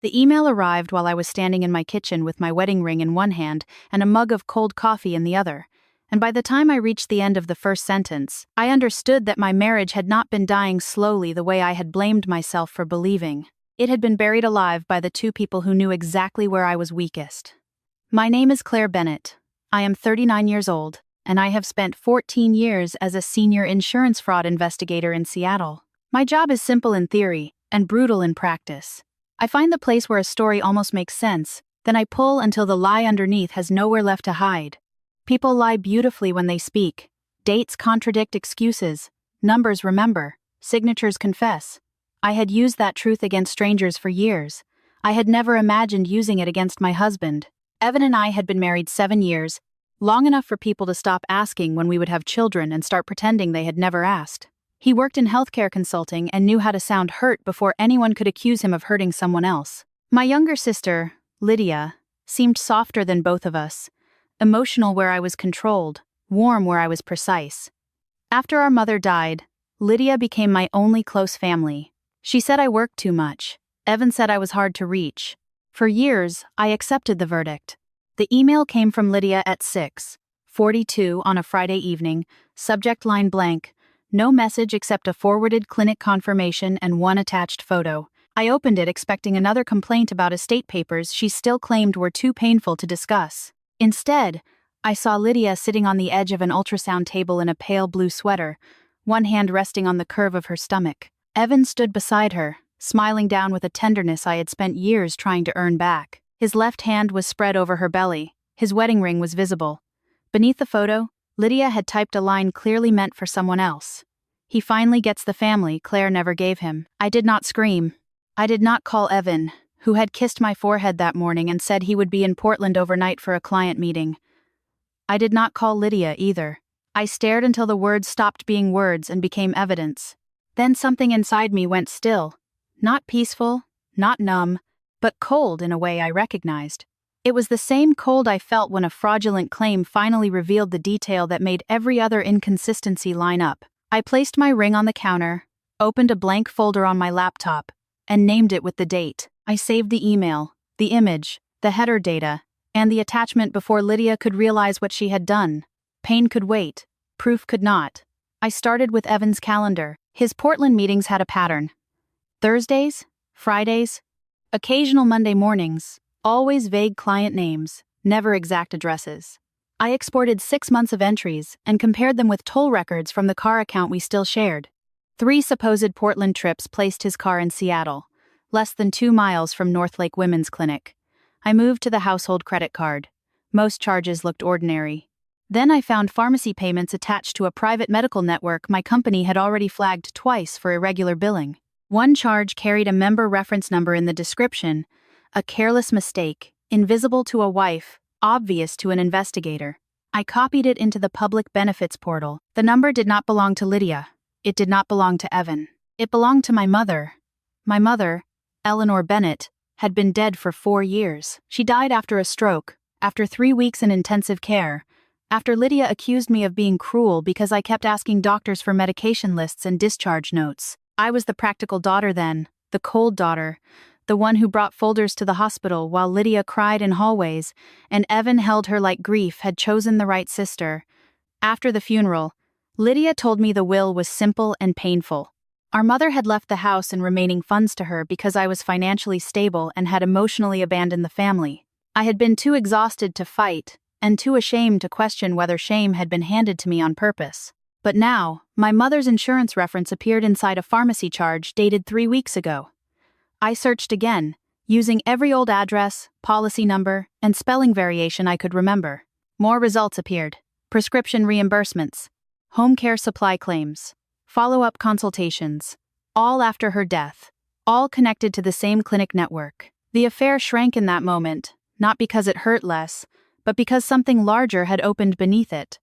The email arrived while I was standing in my kitchen with my wedding ring in one hand and a mug of cold coffee in the other. And by the time I reached the end of the first sentence, I understood that my marriage had not been dying slowly the way I had blamed myself for believing. It had been buried alive by the two people who knew exactly where I was weakest. My name is Claire Bennett. I am 39 years old, and I have spent 14 years as a senior insurance fraud investigator in Seattle. My job is simple in theory and brutal in practice. I find the place where a story almost makes sense, then I pull until the lie underneath has nowhere left to hide. People lie beautifully when they speak. Dates contradict excuses. Numbers remember. Signatures confess. I had used that truth against strangers for years. I had never imagined using it against my husband. Evan and I had been married 7 years, long enough for people to stop asking when we would have children and start pretending they had never asked. He worked in healthcare consulting and knew how to sound hurt before anyone could accuse him of hurting someone else. My younger sister, Lydia, seemed softer than both of us, emotional where I was controlled, warm where I was precise. After our mother died, Lydia became my only close family. She said I worked too much. Evan said I was hard to reach. For years, I accepted the verdict. The email came from Lydia at 6:42 on a Friday evening, subject line blank, no message except a forwarded clinic confirmation and one attached photo. I opened it expecting another complaint about estate papers she still claimed were too painful to discuss. Instead, I saw Lydia sitting on the edge of an ultrasound table in a pale blue sweater, one hand resting on the curve of her stomach. Evan stood beside her, smiling down with a tenderness I had spent years trying to earn back. His left hand was spread over her belly. His wedding ring was visible. Beneath the photo, Lydia had typed a line clearly meant for someone else. He finally gets the family Claire never gave him. I did not scream. I did not call Evan, who had kissed my forehead that morning and said he would be in Portland overnight for a client meeting. I did not call Lydia either. I stared until the words stopped being words and became evidence. Then something inside me went still. Not peaceful, not numb, but cold in a way I recognized. It was the same cold I felt when a fraudulent claim finally revealed the detail that made every other inconsistency line up. I placed my ring on the counter, opened a blank folder on my laptop, and named it with the date. I saved the email, the image, the header data, and the attachment before Lydia could realize what she had done. Pain could wait, proof could not. I started with Evan's calendar. His Portland meetings had a pattern. Thursdays, Fridays, occasional Monday mornings, always vague client names, never exact addresses. I exported 6 months of entries and compared them with toll records from the car account we still shared. 3 supposed Portland trips placed his car in Seattle, less than 2 miles from Northlake Women's Clinic. I moved to the household credit card. Most charges looked ordinary. Then I found pharmacy payments attached to a private medical network my company had already flagged twice for irregular billing. One charge carried a member reference number in the description, a careless mistake, invisible to a wife, obvious to an investigator. I copied it into the public benefits portal. The number did not belong to Lydia. It did not belong to Evan. It belonged to my mother. My mother, Eleanor Bennett, had been dead for 4 years. She died after a stroke, after 3 weeks in intensive care, after Lydia accused me of being cruel because I kept asking doctors for medication lists and discharge notes. I was the practical daughter then, the cold daughter, the one who brought folders to the hospital while Lydia cried in hallways, and Evan held her like grief had chosen the right sister. After the funeral, Lydia told me the will was simple and painful. Our mother had left the house and remaining funds to her because I was financially stable and had emotionally abandoned the family. I had been too exhausted to fight, and too ashamed to question whether shame had been handed to me on purpose. But now, my mother's insurance reference appeared inside a pharmacy charge dated 3 weeks ago. I searched again, using every old address, policy number, and spelling variation I could remember. More results appeared. Prescription reimbursements, home care supply claims, follow-up consultations, all after her death, all connected to the same clinic network. The affair shrank in that moment, not because it hurt less, but because something larger had opened beneath it.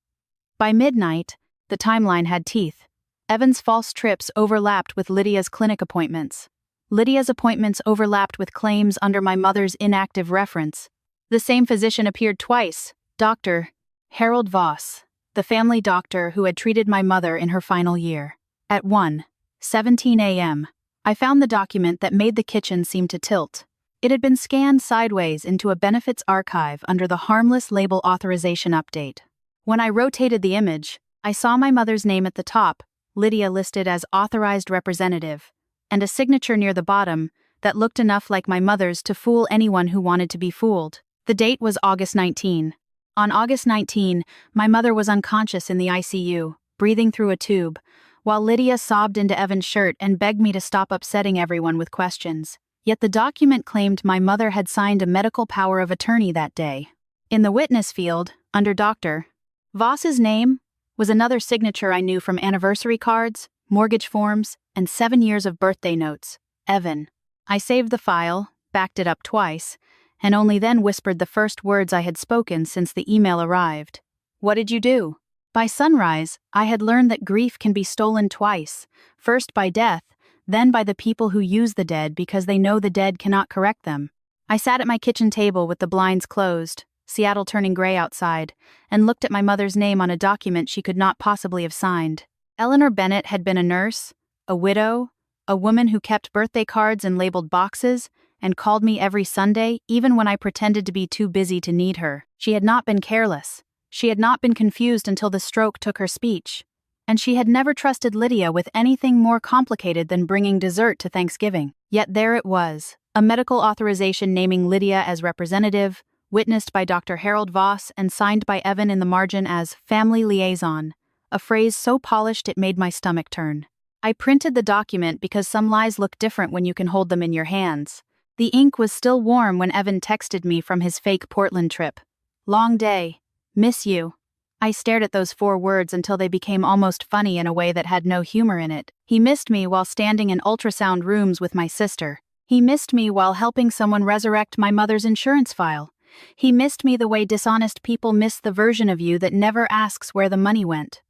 By midnight, the timeline had teeth. Evan's false trips overlapped with Lydia's clinic appointments. Lydia's appointments overlapped with claims under my mother's inactive reference. The same physician appeared twice, Dr. Harold Voss, the family doctor who had treated my mother in her final year. At 1:17 a.m., I found the document that made the kitchen seem to tilt. It had been scanned sideways into a benefits archive under the harmless label authorization update. When I rotated the image, I saw my mother's name at the top, Lydia listed as authorized representative, and a signature near the bottom that looked enough like my mother's to fool anyone who wanted to be fooled. The date was August 19. On August 19, my mother was unconscious in the ICU, breathing through a tube, while Lydia sobbed into Evan's shirt and begged me to stop upsetting everyone with questions. Yet the document claimed my mother had signed a medical power of attorney that day. In the witness field, under Dr. Voss's name, was another signature I knew from anniversary cards, mortgage forms, and 7 years of birthday notes, Evan. I saved the file, backed it up twice, and only then whispered the first words I had spoken since the email arrived. What did you do? By sunrise, I had learned that grief can be stolen twice, first by death, then by the people who use the dead because they know the dead cannot correct them. I sat at my kitchen table with the blinds closed, Seattle turning gray outside, and looked at my mother's name on a document she could not possibly have signed. Eleanor Bennett had been a nurse, a widow, a woman who kept birthday cards and labeled boxes, and called me every Sunday even when I pretended to be too busy to need her. She had not been careless. She had not been confused until the stroke took her speech. And she had never trusted Lydia with anything more complicated than bringing dessert to Thanksgiving. Yet there it was, a medical authorization naming Lydia as representative, witnessed by Dr. Harold Voss and signed by Evan in the margin as family liaison, a phrase so polished it made my stomach turn. I printed the document because some lies look different when you can hold them in your hands. The ink was still warm when Evan texted me from his fake Portland trip. Long day. Miss you. I stared at those 4 words until they became almost funny in a way that had no humor in it. He missed me while standing in ultrasound rooms with my sister. He missed me while helping someone resurrect my mother's insurance file. He missed me the way dishonest people miss the version of you that never asks where the money went.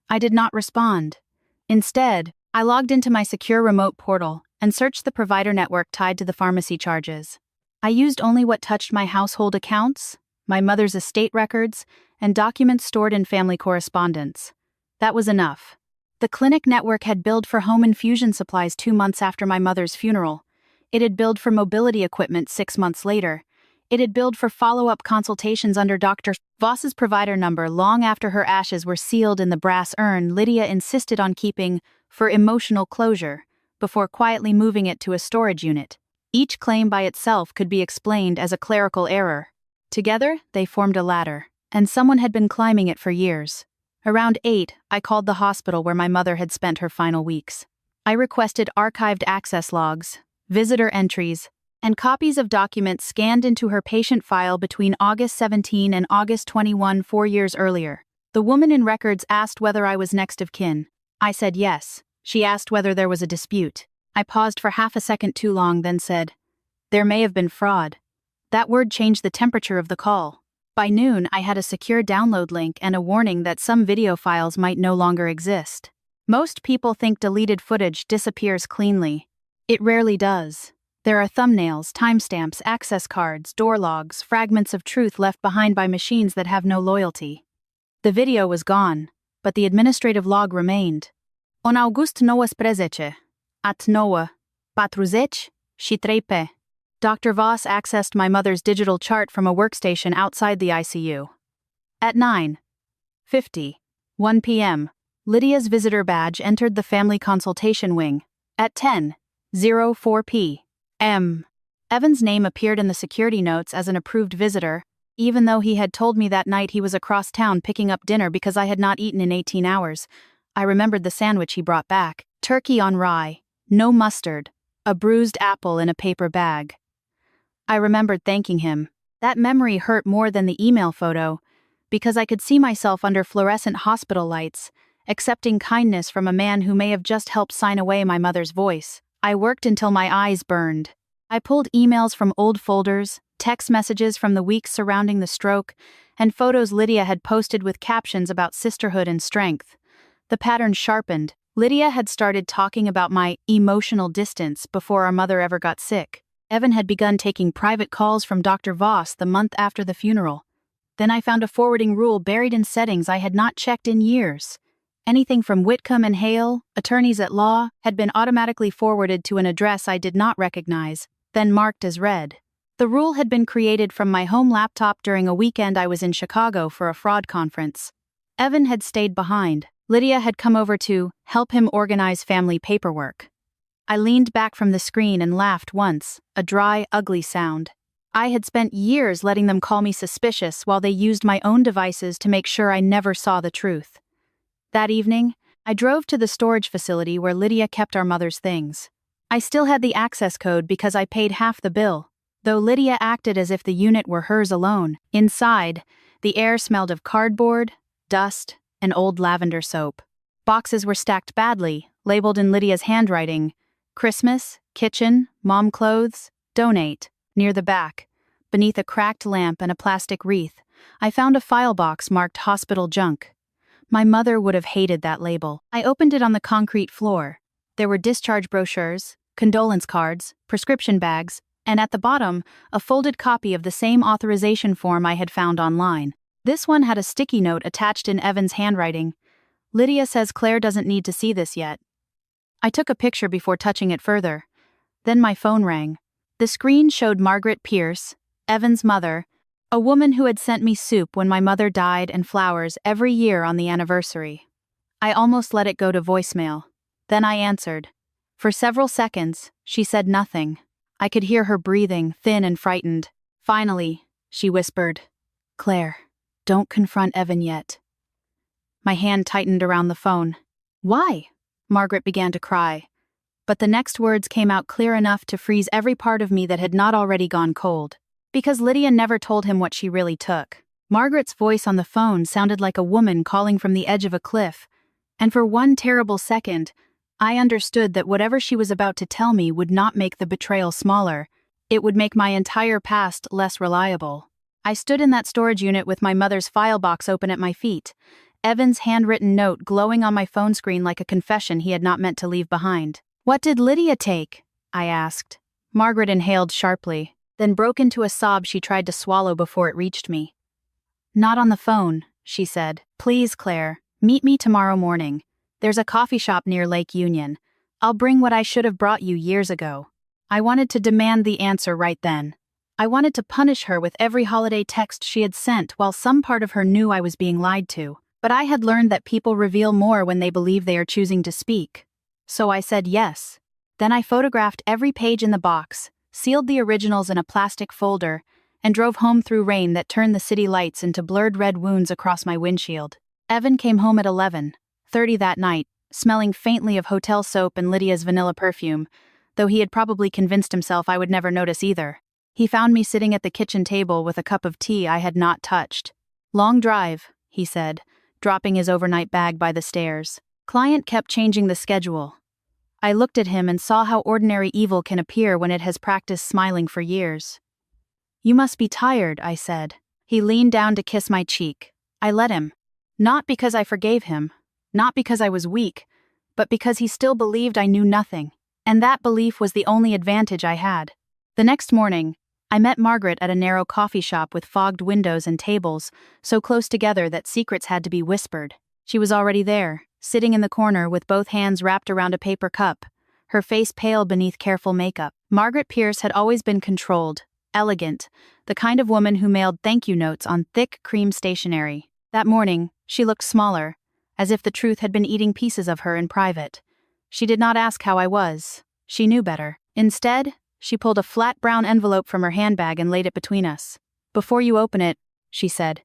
I did not respond. Instead, I logged into my secure remote portal and searched the provider network tied to the pharmacy charges. I used only what touched my household accounts, my mother's estate records, and documents stored in family correspondence. That was enough. The clinic network had billed for home infusion supplies 2 months after my mother's funeral. It had billed for mobility equipment 6 months later. It had billed for follow-up consultations under Dr. Voss's provider number long after her ashes were sealed in the brass urn Lydia insisted on keeping for emotional closure, before quietly moving it to a storage unit. Each claim by itself could be explained as a clerical error. Together, they formed a ladder, and someone had been climbing it for years. Around 8, I called the hospital where my mother had spent her final weeks. I requested archived access logs, visitor entries, and copies of documents scanned into her patient file between August 17 and August 21 4 years earlier. The woman in records asked whether I was next of kin. I said yes. She asked whether there was a dispute. I paused for half a second too long, then said, "There may have been fraud." That word changed the temperature of the call. By noon, I had a secure download link and a warning that some video files might no longer exist. Most people think deleted footage disappears cleanly. It rarely does. There are thumbnails, timestamps, access cards, door logs, fragments of truth left behind by machines that have no loyalty. The video was gone, but the administrative log remained. On August 19, at 9:40, și 3 Dr. Voss accessed my mother's digital chart from a workstation outside the ICU. At 9:51 p.m., Lydia's visitor badge entered the family consultation wing. At 10:04 p.m., Evan's name appeared in the security notes as an approved visitor, even though he had told me that night he was across town picking up dinner because I had not eaten in 18 hours. I remembered the sandwich he brought back. Turkey on rye, no mustard, a bruised apple in a paper bag. I remembered thanking him. That memory hurt more than the email photo, because I could see myself under fluorescent hospital lights, accepting kindness from a man who may have just helped sign away my mother's voice. I worked until my eyes burned. I pulled emails from old folders, text messages from the weeks surrounding the stroke, and photos Lydia had posted with captions about sisterhood and strength. The pattern sharpened. Lydia had started talking about my emotional distance before our mother ever got sick. Evan had begun taking private calls from Dr. Voss the month after the funeral. Then I found a forwarding rule buried in settings I had not checked in years. Anything from Whitcomb and Hale, attorneys at law, had been automatically forwarded to an address I did not recognize. then marked as read. The rule had been created from my home laptop during a weekend I was in Chicago for a fraud conference. Evan had stayed behind. Lydia had come over to help him organize family paperwork. I leaned back from the screen and laughed once, a dry, ugly sound. I had spent years letting them call me suspicious while they used my own devices to make sure I never saw the truth. That evening, I drove to the storage facility where Lydia kept our mother's things. I still had the access code because I paid half the bill, though Lydia acted as if the unit were hers alone. Inside, the air smelled of cardboard, dust, and old lavender soap. Boxes were stacked badly, labeled in Lydia's handwriting, Christmas, kitchen, mom clothes, donate. Near the back, beneath a cracked lamp and a plastic wreath, I found a file box marked hospital junk. My mother would have hated that label. I opened it on the concrete floor. There were discharge brochures, condolence cards, prescription bags, and at the bottom, a folded copy of the same authorization form I had found online. This one had a sticky note attached in Evan's handwriting. Lydia says Claire doesn't need to see this yet. I took a picture before touching it further. Then my phone rang. The screen showed Margaret Pierce, Evan's mother, a woman who had sent me soup when my mother died and flowers every year on the anniversary. I almost let it go to voicemail. Then I answered. For several seconds, she said nothing. I could hear her breathing, thin and frightened. Finally, she whispered, "Claire, don't confront Evan yet." My hand tightened around the phone. "Why?" Margaret began to cry. But the next words came out clear enough to freeze every part of me that had not already gone cold. Because Lydia never told him what she really took. Margaret's voice on the phone sounded like a woman calling from the edge of a cliff, and for one terrible second, I understood that whatever she was about to tell me would not make the betrayal smaller. It would make my entire past less reliable. I stood in that storage unit with my mother's file box open at my feet, Evan's handwritten note glowing on my phone screen like a confession he had not meant to leave behind. "What did Lydia take?" I asked. Margaret inhaled sharply, then broke into a sob she tried to swallow before it reached me. "Not on the phone," she said. "Please, Claire, meet me tomorrow morning. There's a coffee shop near Lake Union. I'll bring what I should have brought you years ago." I wanted to demand the answer right then. I wanted to punish her with every holiday text she had sent while some part of her knew I was being lied to. But I had learned that people reveal more when they believe they are choosing to speak. So I said yes. Then I photographed every page in the box, sealed the originals in a plastic folder, and drove home through rain that turned the city lights into blurred red wounds across my windshield. Evan came home at 11:30 that night, smelling faintly of hotel soap and Lydia's vanilla perfume, though he had probably convinced himself I would never notice either. He found me sitting at the kitchen table with a cup of tea I had not touched. "Long drive," he said, dropping his overnight bag by the stairs. Client kept changing the schedule. I looked at him and saw how ordinary evil can appear when it has practiced smiling for years. "You must be tired," I said. He leaned down to kiss my cheek. I let him. Not because I forgave him, not because I was weak, but because he still believed I knew nothing, and that belief was the only advantage I had. The next morning, I met Margaret at a narrow coffee shop with fogged windows and tables, so close together that secrets had to be whispered. She was already there, sitting in the corner with both hands wrapped around a paper cup, her face pale beneath careful makeup. Margaret Pierce had always been controlled, elegant, the kind of woman who mailed thank you notes on thick cream stationery. That morning, she looked smaller, as if the truth had been eating pieces of her in private. She did not ask how I was. She knew better. Instead, she pulled a flat brown envelope from her handbag and laid it between us. "Before you open it," she said,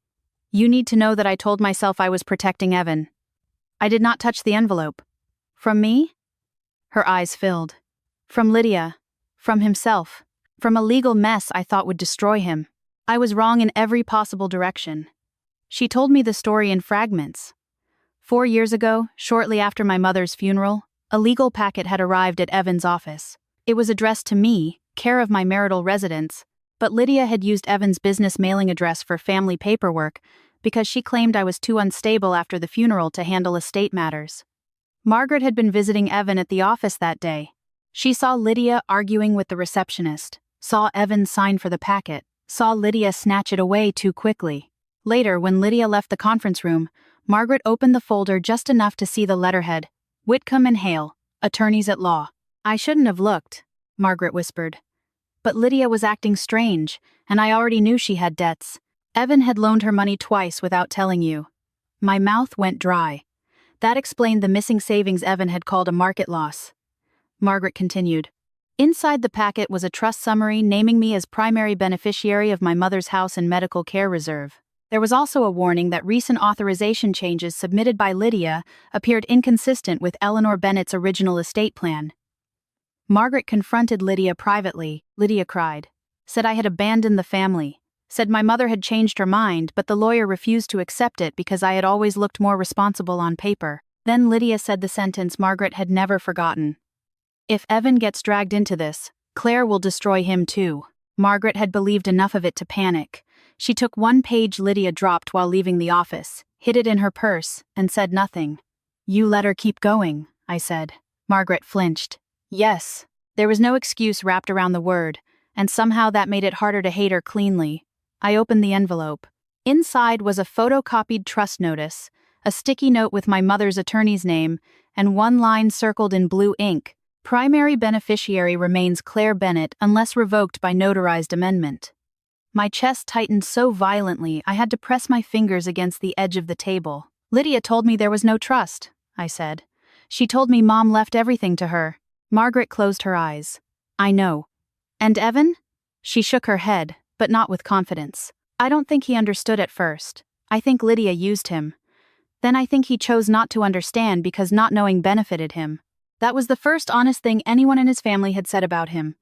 "you need to know that I told myself I was protecting Evan." I did not touch the envelope. "From me?" Her eyes filled. "From Lydia. From himself. From a legal mess I thought would destroy him. I was wrong in every possible direction." She told me the story in fragments. 4 years ago, shortly after my mother's funeral, a legal packet had arrived at Evan's office. It was addressed to me, care of my marital residence, but Lydia had used Evan's business mailing address for family paperwork because she claimed I was too unstable after the funeral to handle estate matters. Margaret had been visiting Evan at the office that day. She saw Lydia arguing with the receptionist, saw Evan sign for the packet, saw Lydia snatch it away too quickly. Later, when Lydia left the conference room, Margaret opened the folder just enough to see the letterhead, "Whitcomb and Hale, Attorneys at Law." "I shouldn't have looked," Margaret whispered. But Lydia was acting strange, and I already knew she had debts. Evan had loaned her money twice without telling you. My mouth went dry. That explained the missing savings Evan had called a market loss. Margaret continued. Inside the packet was a trust summary naming me as primary beneficiary of my mother's house and medical care reserve. There was also a warning that recent authorization changes submitted by Lydia appeared inconsistent with Eleanor Bennett's original estate plan. Margaret confronted Lydia privately. Lydia cried. Said I had abandoned the family. Said my mother had changed her mind, but the lawyer refused to accept it because I had always looked more responsible on paper. Then Lydia said the sentence Margaret had never forgotten. If Evan gets dragged into this, Claire will destroy him too. Margaret had believed enough of it to panic. She took one page Lydia dropped while leaving the office, hid it in her purse, and said nothing. You let her keep going, I said. Margaret flinched. Yes. There was no excuse wrapped around the word, and somehow that made it harder to hate her cleanly. I opened the envelope. Inside was a photocopied trust notice, a sticky note with my mother's attorney's name, and one line circled in blue ink. Primary beneficiary remains Claire Bennett unless revoked by notarized amendment. My chest tightened so violently I had to press my fingers against the edge of the table. Lydia told me there was no trust, I said. She told me Mom left everything to her. Margaret closed her eyes. I know. And Evan? She shook her head, but not with confidence. I don't think he understood at first. I think Lydia used him. Then I think he chose not to understand because not knowing benefited him. That was the first honest thing anyone in his family had said about him.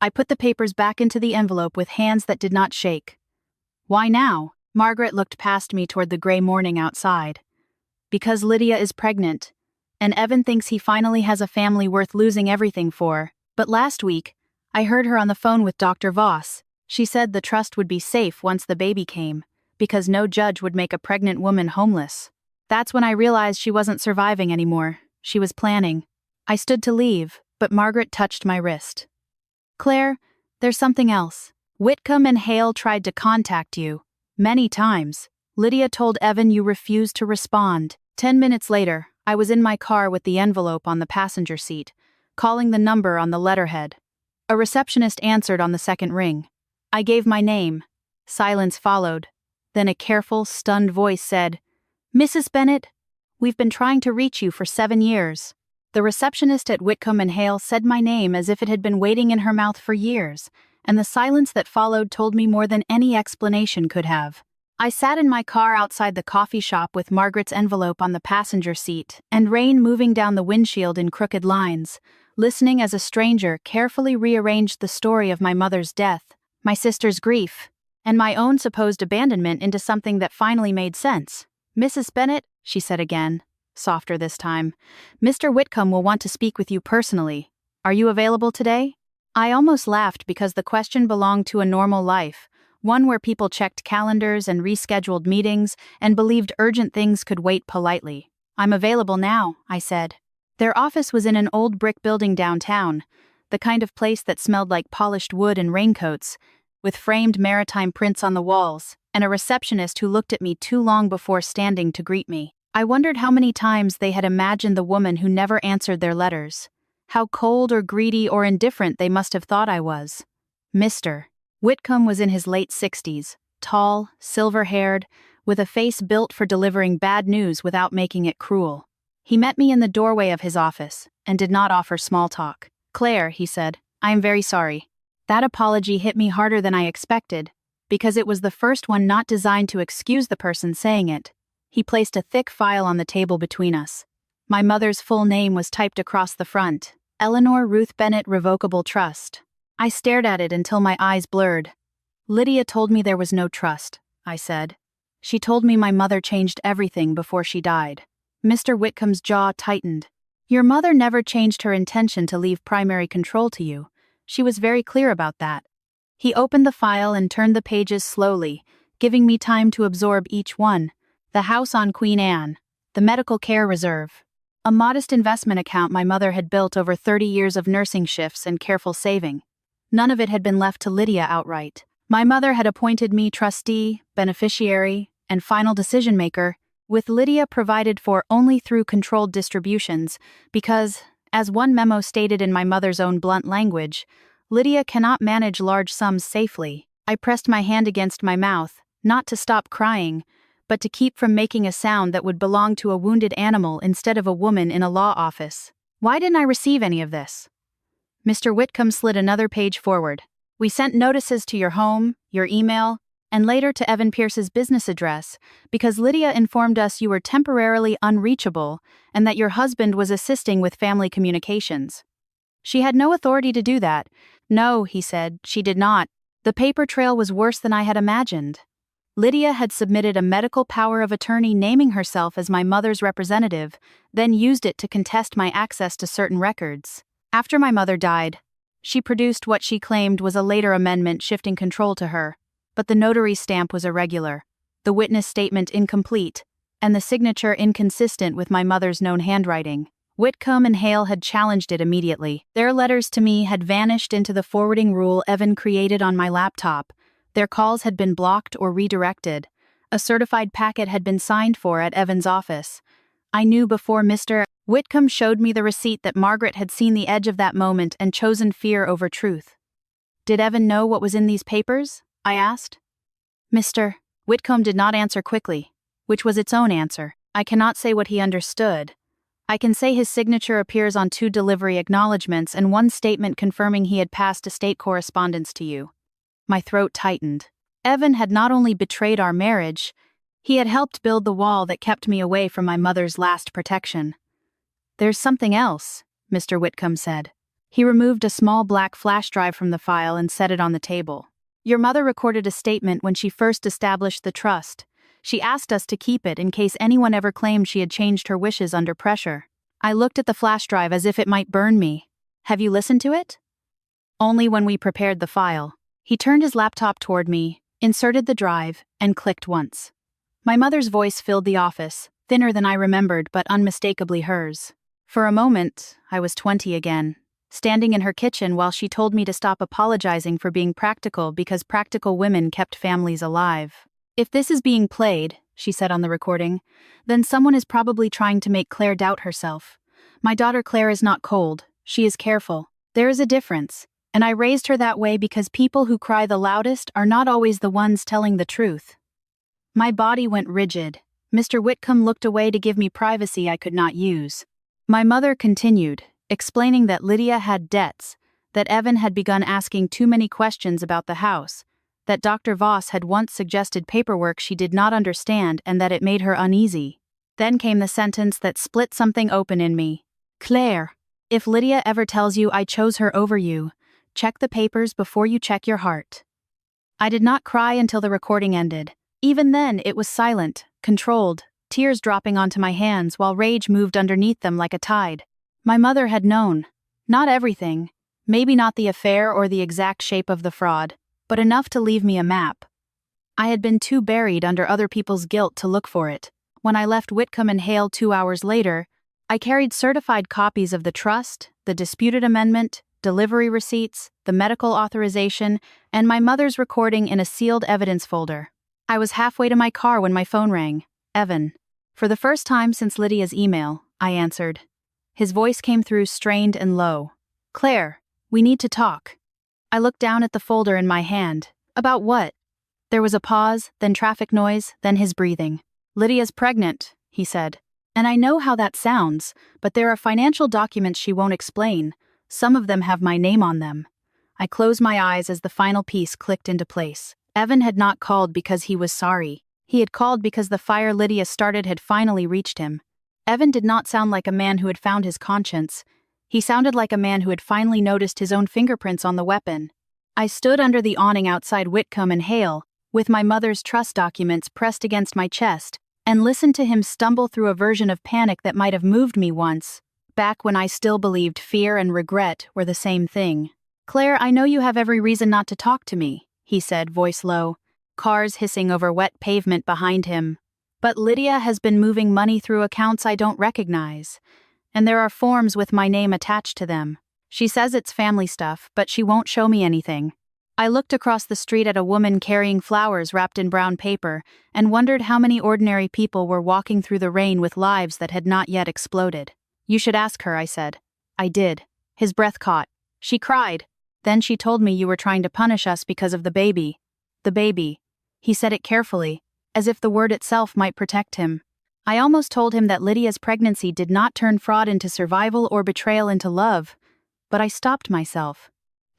I put the papers back into the envelope with hands that did not shake. Why now? Margaret looked past me toward the gray morning outside. Because Lydia is pregnant, and Evan thinks he finally has a family worth losing everything for. But last week, I heard her on the phone with Dr. Voss. She said the trust would be safe once the baby came, because no judge would make a pregnant woman homeless. That's when I realized she wasn't surviving anymore. She was planning. I stood to leave, but Margaret touched my wrist. Claire, there's something else. Whitcomb and Hale tried to contact you. Many times. Lydia told Evan you refused to respond. 10 minutes later, I was in my car with the envelope on the passenger seat, calling the number on the letterhead. A receptionist answered on the second ring. I gave my name. Silence followed. Then a careful, stunned voice said, Mrs. Bennett, we've been trying to reach you for 7 years. The receptionist at Whitcomb and Hale said my name as if it had been waiting in her mouth for years, and the silence that followed told me more than any explanation could have. I sat in my car outside the coffee shop with Margaret's envelope on the passenger seat and rain moving down the windshield in crooked lines, listening as a stranger carefully rearranged the story of my mother's death, my sister's grief, and my own supposed abandonment into something that finally made sense. Mrs. Bennett, she said again, softer this time, Mr. Whitcomb will want to speak with you personally. Are you available today? I almost laughed because the question belonged to a normal life, one where people checked calendars and rescheduled meetings and believed urgent things could wait politely. I'm available now, I said. Their office was in an old brick building downtown, the kind of place that smelled like polished wood and raincoats, with framed maritime prints on the walls, and a receptionist who looked at me too long before standing to greet me. I wondered how many times they had imagined the woman who never answered their letters. How cold or greedy or indifferent they must have thought I was. Mr. Whitcomb was in his late 60s, tall, silver-haired, with a face built for delivering bad news without making it cruel. He met me in the doorway of his office, and did not offer small talk. Claire, he said, I am very sorry. That apology hit me harder than I expected, because it was the first one not designed to excuse the person saying it. He placed a thick file on the table between us. My mother's full name was typed across the front, Eleanor Ruth Bennett Revocable Trust. I stared at it until my eyes blurred. Lydia told me there was no trust, I said. She told me my mother changed everything before she died. Mr. Whitcomb's jaw tightened. Your mother never changed her intention to leave primary control to you. She was very clear about that. He opened the file and turned the pages slowly, giving me time to absorb each one. The house on Queen Anne, the medical care reserve, a modest investment account my mother had built over 30 years of nursing shifts and careful saving. None of it had been left to Lydia outright. My mother had appointed me trustee, beneficiary, and final decision-maker, with Lydia provided for only through controlled distributions because, as one memo stated in my mother's own blunt language, Lydia cannot manage large sums safely. I pressed my hand against my mouth, not to stop crying, but to keep from making a sound that would belong to a wounded animal instead of a woman in a law office. Why didn't I receive any of this? Mr. Whitcomb slid another page forward. We sent notices to your home, your email, and later to Evan Pierce's business address, because Lydia informed us you were temporarily unreachable and that your husband was assisting with family communications. She had no authority to do that. No, he said, she did not. The paper trail was worse than I had imagined. Lydia had submitted a medical power of attorney naming herself as my mother's representative, then used it to contest my access to certain records. After my mother died, she produced what she claimed was a later amendment shifting control to her, but the notary stamp was irregular, the witness statement incomplete, and the signature inconsistent with my mother's known handwriting. Whitcomb and Hale had challenged it immediately. Their letters to me had vanished into the forwarding rule Evan created on my laptop. Their calls had been blocked or redirected. A certified packet had been signed for at Evan's office. I knew before Mr. Whitcomb showed me the receipt that Margaret had seen the edge of that moment and chosen fear over truth. Did Evan know what was in these papers? I asked. Mr. Whitcomb did not answer quickly, which was its own answer. I cannot say what he understood. I can say his signature appears on 2 delivery acknowledgments and 1 statement confirming he had passed estate correspondence to you. My throat tightened. Evan had not only betrayed our marriage, he had helped build the wall that kept me away from my mother's last protection. There's something else, Mr. Whitcomb said. He removed a small black flash drive from the file and set it on the table. Your mother recorded a statement when she first established the trust. She asked us to keep it in case anyone ever claimed she had changed her wishes under pressure. I looked at the flash drive as if it might burn me. Have you listened to it? Only when we prepared the file. He turned his laptop toward me, inserted the drive, and clicked once. My mother's voice filled the office, thinner than I remembered but unmistakably hers. For a moment, I was 20 again, standing in her kitchen while she told me to stop apologizing for being practical because practical women kept families alive. If this is being played, she said on the recording, then someone is probably trying to make Claire doubt herself. My daughter Claire is not cold, she is careful. There is a difference. And I raised her that way because people who cry the loudest are not always the ones telling the truth. My body went rigid. Mr. Whitcomb looked away to give me privacy I could not use. My mother continued, explaining that Lydia had debts, that Evan had begun asking too many questions about the house, that Dr. Voss had once suggested paperwork she did not understand and that it made her uneasy. Then came the sentence that split something open in me. Claire, if Lydia ever tells you I chose her over you, check the papers before you check your heart. I did not cry until the recording ended. Even then, it was silent, controlled, tears dropping onto my hands while rage moved underneath them like a tide. My mother had known. Not everything, maybe not the affair or the exact shape of the fraud, but enough to leave me a map. I had been too buried under other people's guilt to look for it. When I left Whitcomb and Hale 2 hours later, I carried certified copies of the trust, the disputed amendment, delivery receipts, the medical authorization, and my mother's recording in a sealed evidence folder. I was halfway to my car when my phone rang. Evan. For the first time since Lydia's email, I answered. His voice came through strained and low. Claire, we need to talk. I looked down at the folder in my hand. About what? There was a pause, then traffic noise, then his breathing. Lydia's pregnant, he said. And I know how that sounds, but there are financial documents she won't explain. Some of them have my name on them. I closed my eyes as the final piece clicked into place. Evan had not called because he was sorry. He had called because the fire Lydia started had finally reached him. Evan did not sound like a man who had found his conscience. He sounded like a man who had finally noticed his own fingerprints on the weapon. I stood under the awning outside Whitcomb and Hale, with my mother's trust documents pressed against my chest, and listened to him stumble through a version of panic that might have moved me once, back when I still believed fear and regret were the same thing. Claire, I know you have every reason not to talk to me, he said, voice low, cars hissing over wet pavement behind him. But Lydia has been moving money through accounts I don't recognize, and there are forms with my name attached to them. She says it's family stuff, but she won't show me anything. I looked across the street at a woman carrying flowers wrapped in brown paper and wondered how many ordinary people were walking through the rain with lives that had not yet exploded. You should ask her, I said. I did. His breath caught. She cried. Then she told me you were trying to punish us because of the baby. The baby. He said it carefully, as if the word itself might protect him. I almost told him that Lydia's pregnancy did not turn fraud into survival or betrayal into love, but I stopped myself.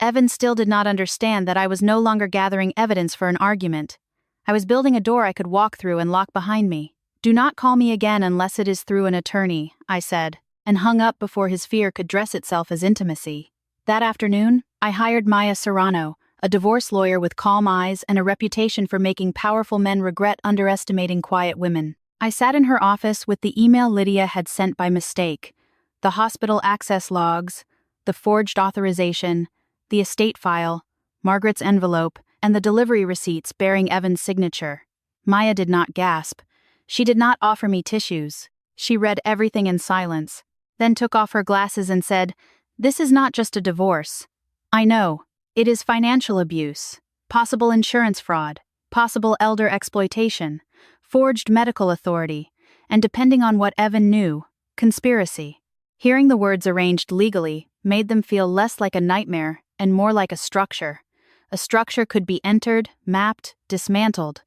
Evan still did not understand that I was no longer gathering evidence for an argument. I was building a door I could walk through and lock behind me. "Do not call me again unless it is through an attorney," I said, and hung up before his fear could dress itself as intimacy. That afternoon, I hired Maya Serrano, a divorce lawyer with calm eyes and a reputation for making powerful men regret underestimating quiet women. I sat in her office with the email Lydia had sent by mistake, the hospital access logs, the forged authorization, the estate file, Margaret's envelope, and the delivery receipts bearing Evan's signature. Maya did not gasp. She did not offer me tissues. She read everything in silence, then took off her glasses and said, "This is not just a divorce. I know. It is financial abuse, possible insurance fraud, possible elder exploitation, forged medical authority, and depending on what Evan knew, conspiracy." Hearing the words arranged legally made them feel less like a nightmare and more like a structure. A structure could be entered, mapped, dismantled.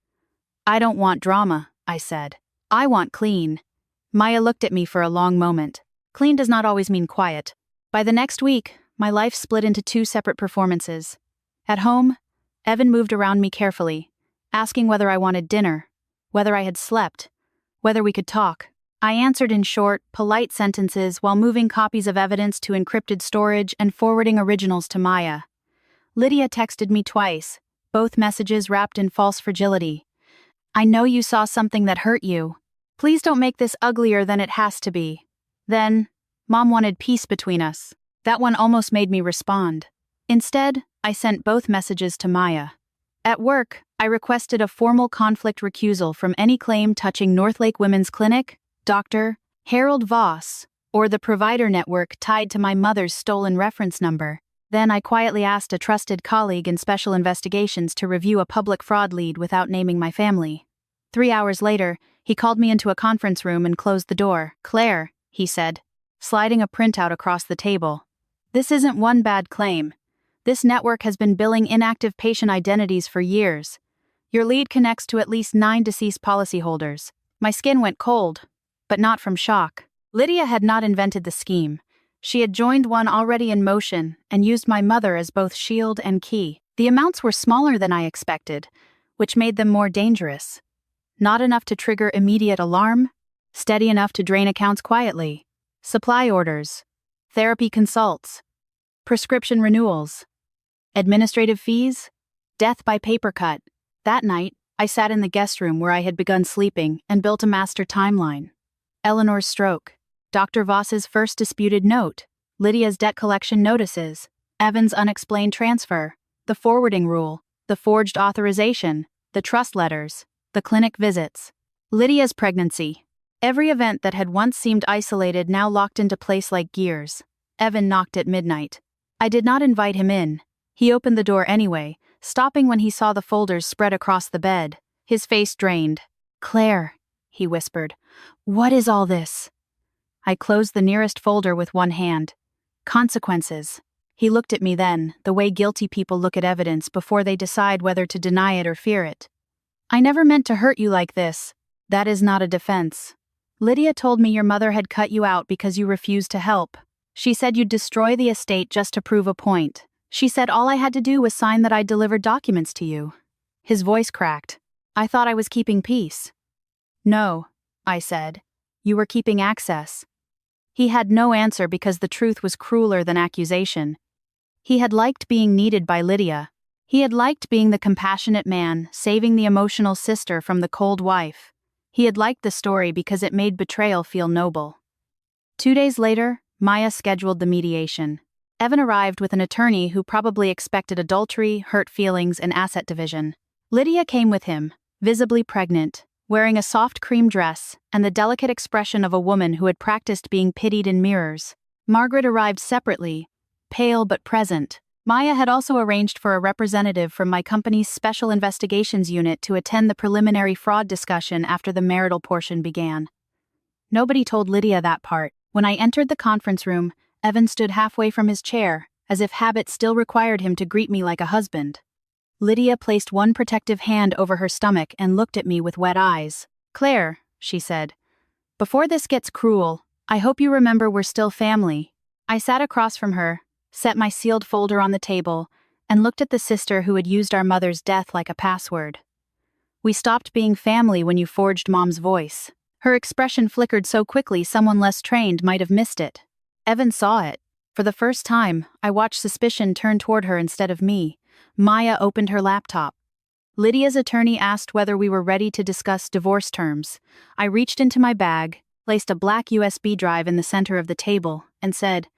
"I don't want drama," I said. "I want clean." Maya looked at me for a long moment. Clean does not always mean quiet. By the next week, my life split into two separate performances. At home, Evan moved around me carefully, asking whether I wanted dinner, whether I had slept, whether we could talk. I answered in short, polite sentences while moving copies of evidence to encrypted storage and forwarding originals to Maya. Lydia texted me twice, both messages wrapped in false fragility. "I know you saw something that hurt you. Please don't make this uglier than it has to be." Then, "Mom wanted peace between us." That one almost made me respond. Instead, I sent both messages to Maya. At work, I requested a formal conflict recusal from any claim touching Northlake Women's Clinic, Dr. Harold Voss, or the provider network tied to my mother's stolen reference number. Then I quietly asked a trusted colleague in special investigations to review a public fraud lead without naming my family. 3 hours later, he called me into a conference room and closed the door. "Claire," he said, sliding a printout across the table. "This isn't one bad claim. This network has been billing inactive patient identities for years. Your lead connects to at least 9 deceased policyholders." My skin went cold, but not from shock. Lydia had not invented the scheme. She had joined one already in motion and used my mother as both shield and key. The amounts were smaller than I expected, which made them more dangerous. Not enough to trigger immediate alarm, steady enough to drain accounts quietly. Supply orders, therapy consults, prescription renewals, administrative fees, death by paper cut. That night, I sat in the guest room where I had begun sleeping and built a master timeline. Eleanor's stroke, Dr. Voss's first disputed note, Lydia's debt collection notices, Evan's unexplained transfer, the forwarding rule, the forged authorization, the trust letters, the clinic visits, Lydia's pregnancy. Every event that had once seemed isolated now locked into place like gears. Evan knocked at midnight. I did not invite him in. He opened the door anyway, stopping when he saw the folders spread across the bed. His face drained. "Claire," he whispered, "what is all this?" I closed the nearest folder with one hand. "Consequences." He looked at me then, the way guilty people look at evidence before they decide whether to deny it or fear it. "I never meant to hurt you like this. That is not a defense. Lydia told me your mother had cut you out because you refused to help. She said you'd destroy the estate just to prove a point. She said all I had to do was sign that I'd delivered documents to you." His voice cracked. I thought I was keeping peace. "No," I said. "You were keeping access." He had no answer because the truth was crueler than accusation. He had liked being needed by Lydia. He had liked being the compassionate man, saving the emotional sister from the cold wife. He had liked the story because it made betrayal feel noble. 2 days later, Maya scheduled the mediation. Evan arrived with an attorney who probably expected adultery, hurt feelings, and asset division. Lydia came with him, visibly pregnant, wearing a soft cream dress and the delicate expression of a woman who had practiced being pitied in mirrors. Margaret arrived separately, pale but present. Maya had also arranged for a representative from my company's Special Investigations Unit to attend the preliminary fraud discussion after the marital portion began. Nobody told Lydia that part. When I entered the conference room, Evan stood halfway from his chair, as if habit still required him to greet me like a husband. Lydia placed one protective hand over her stomach and looked at me with wet eyes. "Claire," she said, "before this gets cruel, I hope you remember we're still family." I sat across from her, set my sealed folder on the table, and looked at the sister who had used our mother's death like a password. "We stopped being family when you forged Mom's voice." Her expression flickered so quickly someone less trained might have missed it. Evan saw it. For the first time, I watched suspicion turn toward her instead of me. Maya opened her laptop. Lydia's attorney asked whether we were ready to discuss divorce terms. I reached into my bag, placed a black USB drive in the center of the table, and said,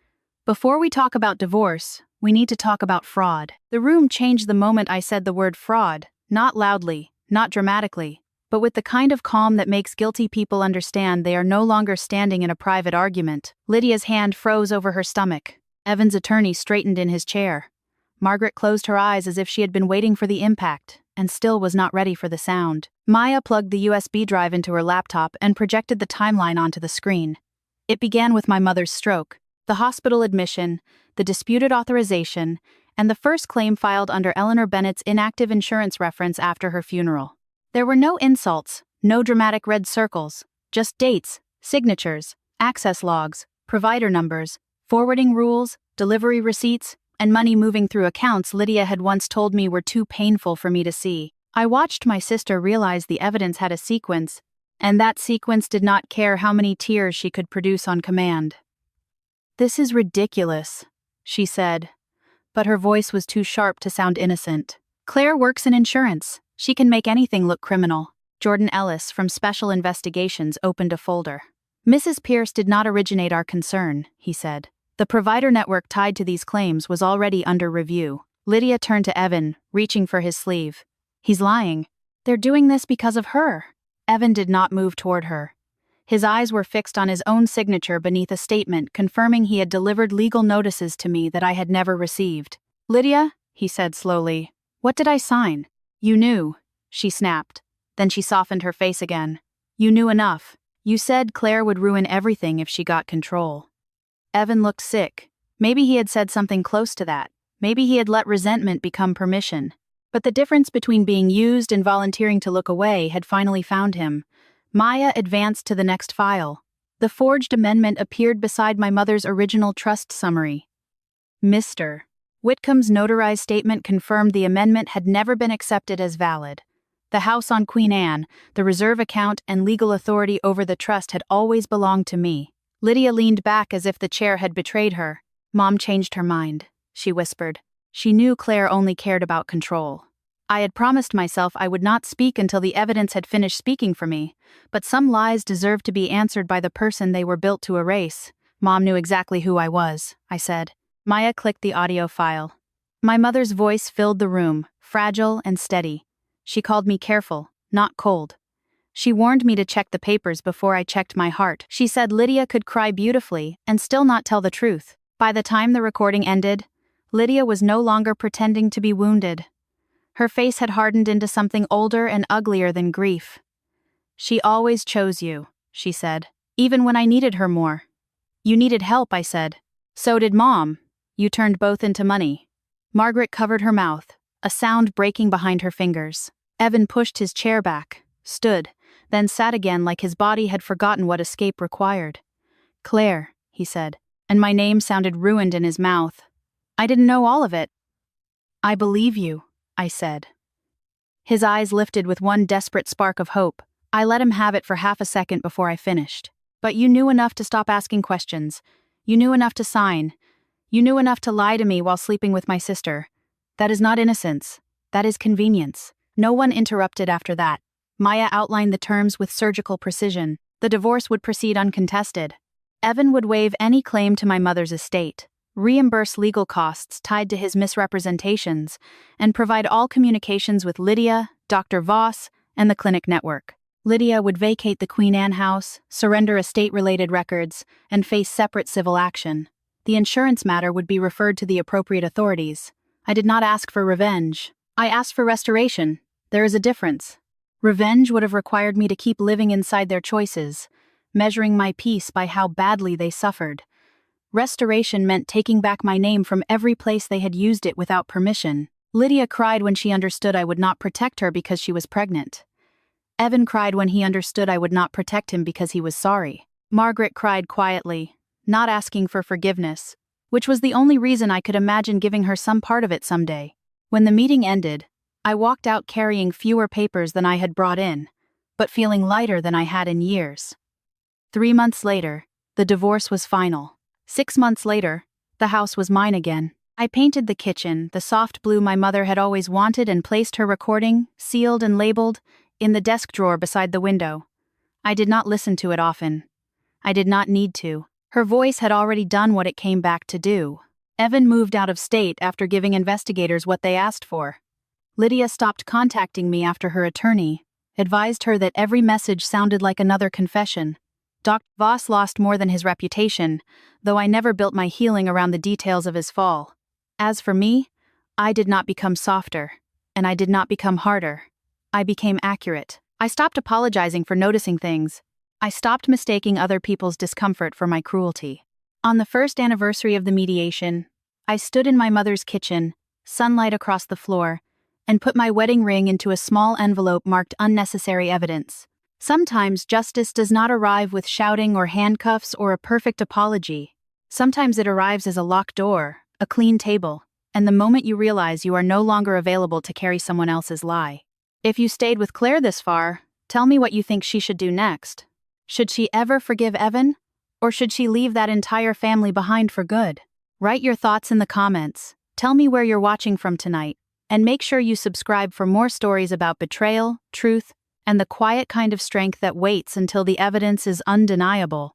"Before we talk about divorce, we need to talk about fraud." The room changed the moment I said the word fraud, not loudly, not dramatically, but with the kind of calm that makes guilty people understand they are no longer standing in a private argument. Lydia's hand froze over her stomach. Evan's attorney straightened in his chair. Margaret closed her eyes as if she had been waiting for the impact, and still was not ready for the sound. Maya plugged the USB drive into her laptop and projected the timeline onto the screen. It began with my mother's stroke, the hospital admission, the disputed authorization, and the first claim filed under Eleanor Bennett's inactive insurance reference after her funeral. There were no insults, no dramatic red circles, just dates, signatures, access logs, provider numbers, forwarding rules, delivery receipts, and money moving through accounts Lydia had once told me were too painful for me to see. I watched my sister realize the evidence had a sequence, and that sequence did not care how many tears she could produce on command. "This is ridiculous," she said, but her voice was too sharp to sound innocent. "Claire works in insurance. She can make anything look criminal." Jordan Ellis from Special Investigations opened a folder. "Mrs. Pierce did not originate our concern," he said. "The provider network tied to these claims was already under review." Lydia turned to Evan, reaching for his sleeve. "He's lying. They're doing this because of her." Evan did not move toward her. His eyes were fixed on his own signature beneath a statement confirming he had delivered legal notices to me that I had never received. "Lydia," he said slowly, "what did I sign?" "You knew," she snapped. Then she softened her face again. "You knew enough. You said Claire would ruin everything if she got control." Evan looked sick. Maybe he had said something close to that. Maybe he had let resentment become permission. But the difference between being used and volunteering to look away had finally found him. Maya advanced to the next file. The forged amendment appeared beside my mother's original trust summary. Mr. Whitcomb's notarized statement confirmed the amendment had never been accepted as valid. The house on Queen Anne, the reserve account, and legal authority over the trust had always belonged to me. Lydia leaned back as if the chair had betrayed her. "Mom changed her mind," she whispered. "She knew Claire only cared about control." I had promised myself I would not speak until the evidence had finished speaking for me, but some lies deserved to be answered by the person they were built to erase. "Mom knew exactly who I was," I said. Maya clicked the audio file. My mother's voice filled the room, fragile and steady. She called me careful, not cold. She warned me to check the papers before I checked my heart. She said Lydia could cry beautifully and still not tell the truth. By the time the recording ended, Lydia was no longer pretending to be wounded. Her face had hardened into something older and uglier than grief. "She always chose you," she said, "even when I needed her more." "You needed help," I said. "So did Mom. You turned both into money." Margaret covered her mouth, a sound breaking behind her fingers. Evan pushed his chair back, stood, then sat again like his body had forgotten what escape required. "Claire," he said, and my name sounded ruined in his mouth. "I didn't know all of it." "I believe you," I said. His eyes lifted with one desperate spark of hope. I let him have it for half a second before I finished. "But you knew enough to stop asking questions. You knew enough to sign. You knew enough to lie to me while sleeping with my sister. That is not innocence. That is convenience." No one interrupted after that. Maya outlined the terms with surgical precision. The divorce would proceed uncontested. Evan would waive any claim to my mother's estate, reimburse legal costs tied to his misrepresentations, and provide all communications with Lydia, Dr. Voss, and the clinic network. Lydia would vacate the Queen Anne house, surrender estate-related records, and face separate civil action. The insurance matter would be referred to the appropriate authorities. I did not ask for revenge. I asked for restoration. There is a difference. Revenge would have required me to keep living inside their choices, measuring my peace by how badly they suffered. Restoration meant taking back my name from every place they had used it without permission. Lydia cried when she understood I would not protect her because she was pregnant. Evan cried when he understood I would not protect him because he was sorry. Margaret cried quietly, not asking for forgiveness, which was the only reason I could imagine giving her some part of it someday. When the meeting ended, I walked out carrying fewer papers than I had brought in, but feeling lighter than I had in years. 3 months later, the divorce was final. 6 months later, the house was mine again. I painted the kitchen, the soft blue my mother had always wanted, and placed her recording, sealed and labeled, in the desk drawer beside the window. I did not listen to it often. I did not need to. Her voice had already done what it came back to do. Evan moved out of state after giving investigators what they asked for. Lydia stopped contacting me after her attorney advised her that every message sounded like another confession. Dr. Voss lost more than his reputation, though I never built my healing around the details of his fall. As for me, I did not become softer, and I did not become harder. I became accurate. I stopped apologizing for noticing things. I stopped mistaking other people's discomfort for my cruelty. On the first anniversary of the mediation, I stood in my mother's kitchen, sunlight across the floor, and put my wedding ring into a small envelope marked unnecessary evidence. Sometimes justice does not arrive with shouting or handcuffs or a perfect apology. Sometimes it arrives as a locked door, a clean table, and the moment you realize you are no longer available to carry someone else's lie. If you stayed with Claire this far, tell me what you think she should do next. Should she ever forgive Evan? Or should she leave that entire family behind for good? Write your thoughts in the comments. Tell me where you're watching from tonight. And make sure you subscribe for more stories about betrayal, truth, and the quiet kind of strength that waits until the evidence is undeniable.